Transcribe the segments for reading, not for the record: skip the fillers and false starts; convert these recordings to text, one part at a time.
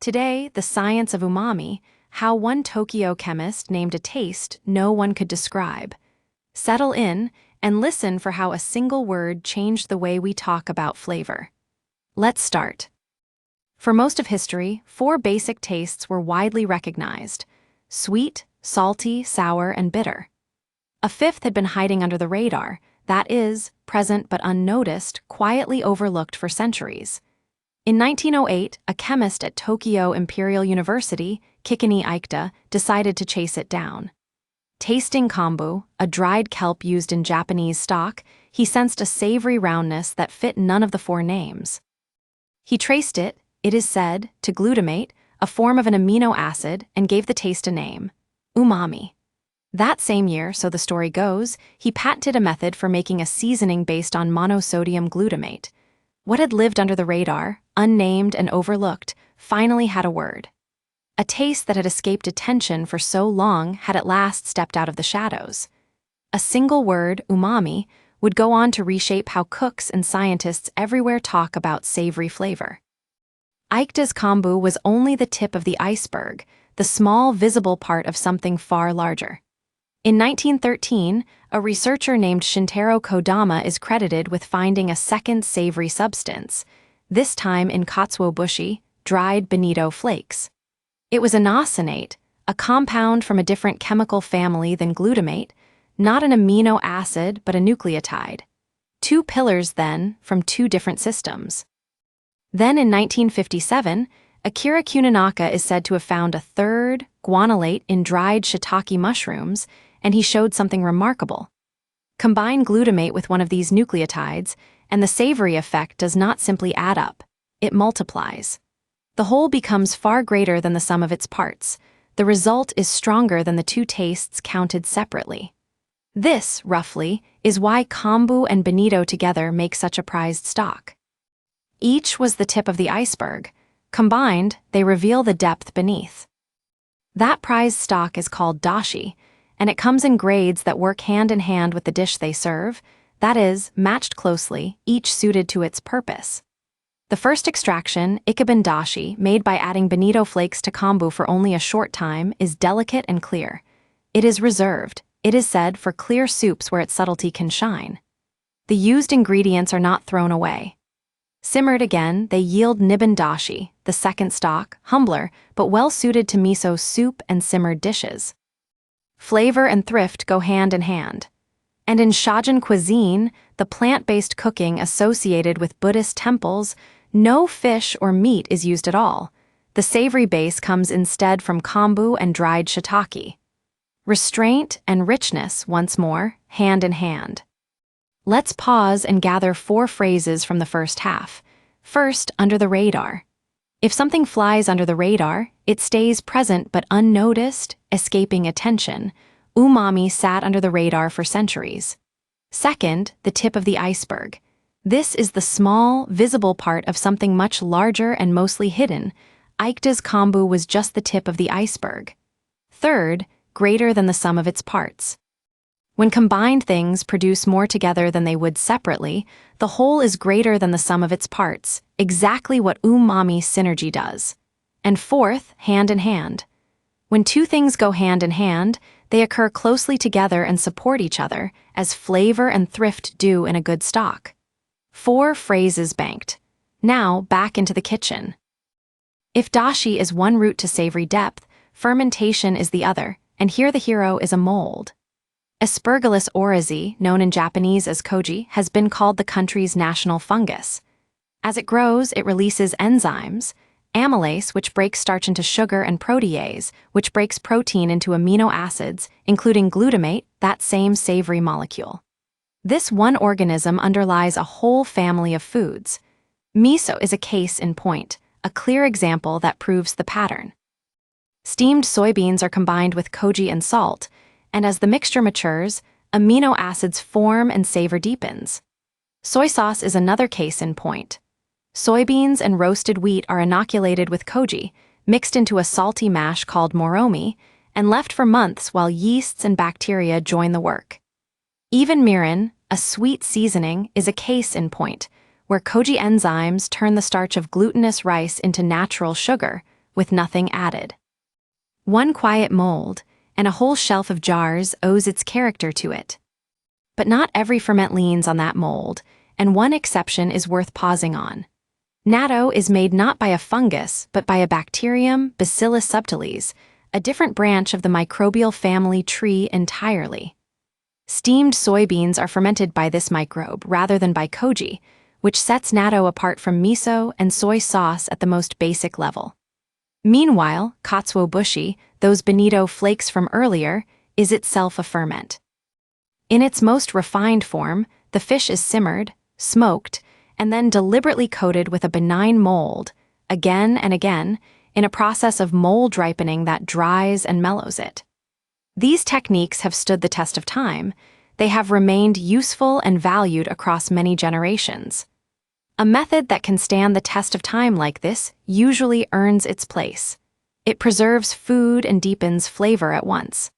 Today, the science of umami, how one Tokyo chemist named a taste no one could describe. Settle in and listen for how a single word changed the way we talk about flavor. Let's start. For most of history, four basic tastes were widely recognized: sweet, salty, sour, and bitter. A fifth had been hiding under the radar, that is, present but unnoticed, quietly overlooked for centuries. In 1908, a chemist at Tokyo Imperial University, Kikini Aikta, decided to chase it down. Tasting kombu, a dried kelp used in Japanese stock, he sensed a savory roundness that fit none of the four names. He traced it, it is said, to glutamate, a form of an amino acid, and gave the taste a name: umami. That same year, so the story goes, he patented a method for making a seasoning based on monosodium glutamate. What had lived under the radar, unnamed and overlooked, finally had a word. A taste that had escaped attention for so long had at last stepped out of the shadows. A single word, umami, would go on to reshape how cooks and scientists everywhere talk about savory flavor. Aikta's kombu was only the tip of the iceberg, the small visible part of something far larger. In 1913, a researcher named Shintaro Kodama is credited with finding a second savory substance, this time in Katsuobushi, dried bonito flakes. It was inosonate, a compound from a different chemical family than glutamate, not an amino acid but a nucleotide. Two pillars, then, from two different systems. Then in 1957, Akira Kuninaka is said to have found a third, guanylate, in dried shiitake mushrooms, and he showed something remarkable. Combine glutamate with one of these nucleotides, and the savory effect does not simply add up, it multiplies. The whole becomes far greater than the sum of its parts. The result is stronger than the two tastes counted separately. This, roughly, is why kombu and bonito together make such a prized stock. Each was the tip of the iceberg. Combined, they reveal the depth beneath. That prized stock is called dashi, and it comes in grades that work hand in hand with the dish they serve, that is, matched closely, each suited to its purpose. The first extraction, ikeban dashi, made by adding bonito flakes to kombu for only a short time, is delicate and clear. It is reserved, it is said, for clear soups where its subtlety can shine. The used ingredients are not thrown away. Simmered again, they yield niban dashi, the second stock, humbler, but well-suited to miso soup and simmered dishes. Flavor and thrift go hand in hand. And in Shajin cuisine, the plant-based cooking associated with Buddhist temples, no fish or meat is used at all. The savory base comes instead from kombu and dried shiitake. Restraint and richness, once more, hand in hand. Let's pause and gather four phrases from the first half. First, under the radar. If something flies under the radar, it stays present but unnoticed, escaping attention. Umami sat under the radar for centuries. Second, the tip of the iceberg. This is the small, visible part of something much larger and mostly hidden. Aikta's kombu was just the tip of the iceberg. Third, greater than the sum of its parts. When combined, things produce more together than they would separately. The whole is greater than the sum of its parts, exactly what umami synergy does. And fourth, hand in hand. When two things go hand in hand, they occur closely together and support each other, as flavor and thrift do in a good stock. Four phrases banked. Now, back into the kitchen. If dashi is one route to savory depth, fermentation is the other, and here the hero is a mould. Aspergillus oryzae, known in Japanese as koji, has been called the country's national fungus. As it grows, it releases enzymes, amylase, which breaks starch into sugar, and protease, which breaks protein into amino acids, including glutamate, that same savory molecule. This one organism underlies a whole family of foods. Miso is a case in point, a clear example that proves the pattern. Steamed soybeans are combined with koji and salt, and as the mixture matures, amino acids form and savor deepens. Soy sauce is another case in point. Soybeans and roasted wheat are inoculated with koji, mixed into a salty mash called moromi, and left for months while yeasts and bacteria join the work. Even mirin, a sweet seasoning, is a case in point, where koji enzymes turn the starch of glutinous rice into natural sugar, with nothing added. One quiet mold, and a whole shelf of jars owes its character to it. But not every ferment leans on that mold, and one exception is worth pausing on. Natto is made not by a fungus, but by a bacterium, Bacillus subtilis, a different branch of the microbial family tree entirely. Steamed soybeans are fermented by this microbe rather than by koji, which sets natto apart from miso and soy sauce at the most basic level. Meanwhile, katsuobushi, those bonito flakes from earlier, is itself a ferment. In its most refined form, the fish is simmered, smoked, and then deliberately coated with a benign mold, again and again, in a process of mold ripening that dries and mellows it. These techniques have stood the test of time. They have remained useful and valued across many generations. A method that can stand the test of time like this usually earns its place. It preserves food and deepens flavor at once.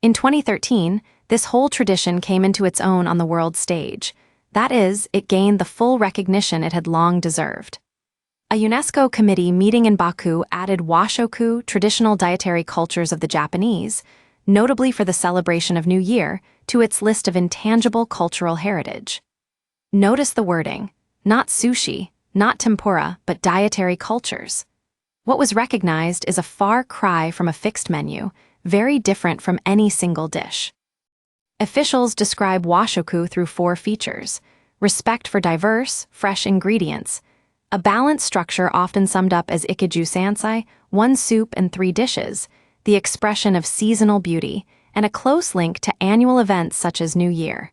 In 2013, this whole tradition came into its own on the world stage. That is, it gained the full recognition it had long deserved. A UNESCO committee meeting in Baku added Washoku, traditional dietary cultures of the Japanese, notably for the celebration of New Year, to its list of intangible cultural heritage. Notice the wording. Not sushi, not tempura, but dietary cultures. What was recognized is a far cry from a fixed menu, very different from any single dish. Officials describe Washoku through 4 features: respect for diverse, fresh ingredients, a balanced structure often summed up as ikiju sansai, 1 soup and 3 dishes, the expression of seasonal beauty, and a close link to annual events such as New Year.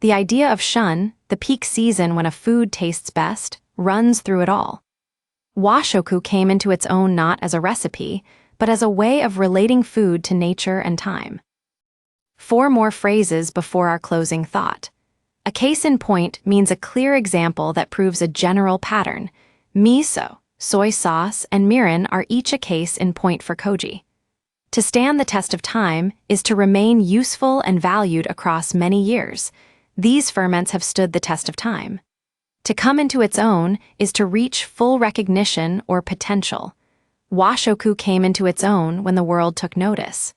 The idea of shun, the peak season when a food tastes best, runs through it all. Washoku came into its own not as a recipe, but as a way of relating food to nature and time. 4 more phrases before our closing thought. A case in point means a clear example that proves a general pattern. Miso, soy sauce, and mirin are each a case in point for koji. To stand the test of time is to remain useful and valued across many years. These ferments have stood the test of time. To come into its own is to reach full recognition or potential. Washoku came into its own when the world took notice.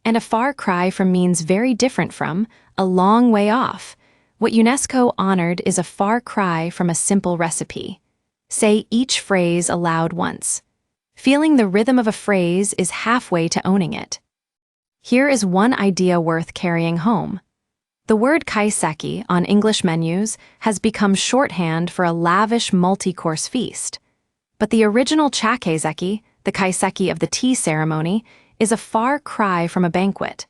And a far cry from means very different from, a long way off. What UNESCO honored is a far cry from a simple recipe. Say each phrase aloud once. Feeling the rhythm of a phrase is halfway to owning it. Here is one idea worth carrying home. The word kaiseki on English menus has become shorthand for a lavish multi-course feast. But the original chakezeki, the kaiseki of the tea ceremony, is a far cry from a banquet.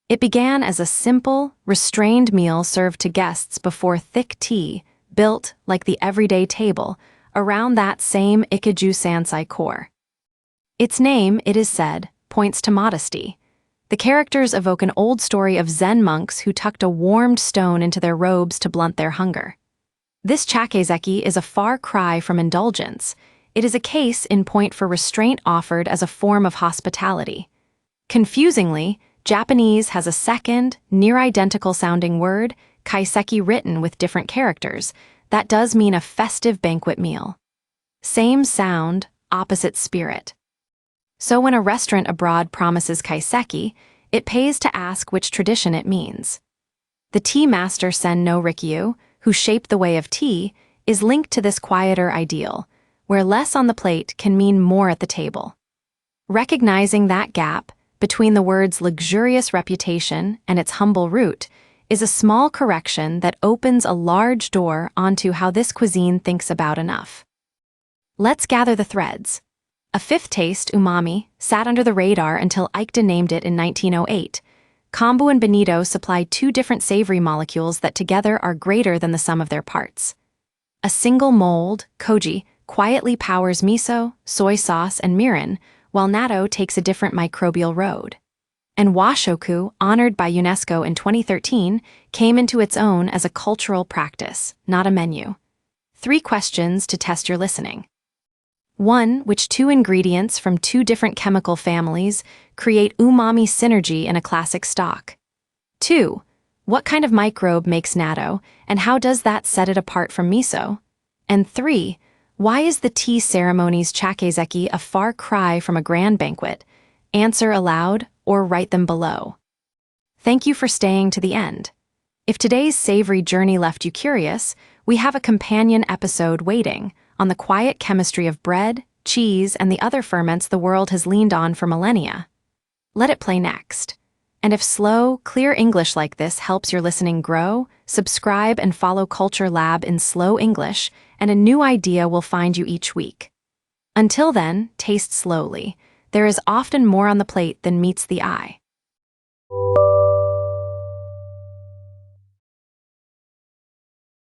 It began as a simple, restrained meal served to guests before thick tea, built, like the everyday table, around that same ikiju sansai core. Its name, it is said, points to modesty. The characters evoke an old story of Zen monks who tucked a warmed stone into their robes to blunt their hunger. This chakezeki is a far cry from indulgence. It is a case in point for restraint offered as a form of hospitality. Confusingly, Japanese has a second, near-identical sounding word, kaiseki, written with different characters. That does mean a festive banquet meal. Same sound, opposite spirit. So when a restaurant abroad promises kaiseki, it pays to ask which tradition it means. The tea master Sen no Rikyu, who shaped the way of tea, is linked to this quieter ideal, where less on the plate can mean more at the table. Recognizing that gap between the word's luxurious reputation and its humble root is a small correction that opens a large door onto how this cuisine thinks about enough. Let's gather the threads. A 5th taste, umami, sat under the radar until Aikta named it in 1908. Kombu and bonito supply 2 different savory molecules that together are greater than the sum of their parts. A single mold, koji, quietly powers miso, soy sauce, and mirin, while natto takes a different microbial road. And Washoku, honored by UNESCO in 2013, came into its own as a cultural practice, not a menu. 3 questions to test your listening. 1. Which 2 ingredients from 2 different chemical families create umami synergy in a classic stock? 2. What kind of microbe makes natto, and how does that set it apart from miso? And 3. Why is the tea ceremony's chakezeki a far cry from a grand banquet? Answer aloud or write them below. Thank you for staying to the end. If today's savory journey left you curious, we have a companion episode waiting on the quiet chemistry of bread, cheese, and the other ferments the world has leaned on for millennia. Let it play next. And if slow, clear English like this helps your listening grow, subscribe and follow Culture Lab in slow English, and a new idea will find you each week. Until then, taste slowly. There is often more on the plate than meets the eye.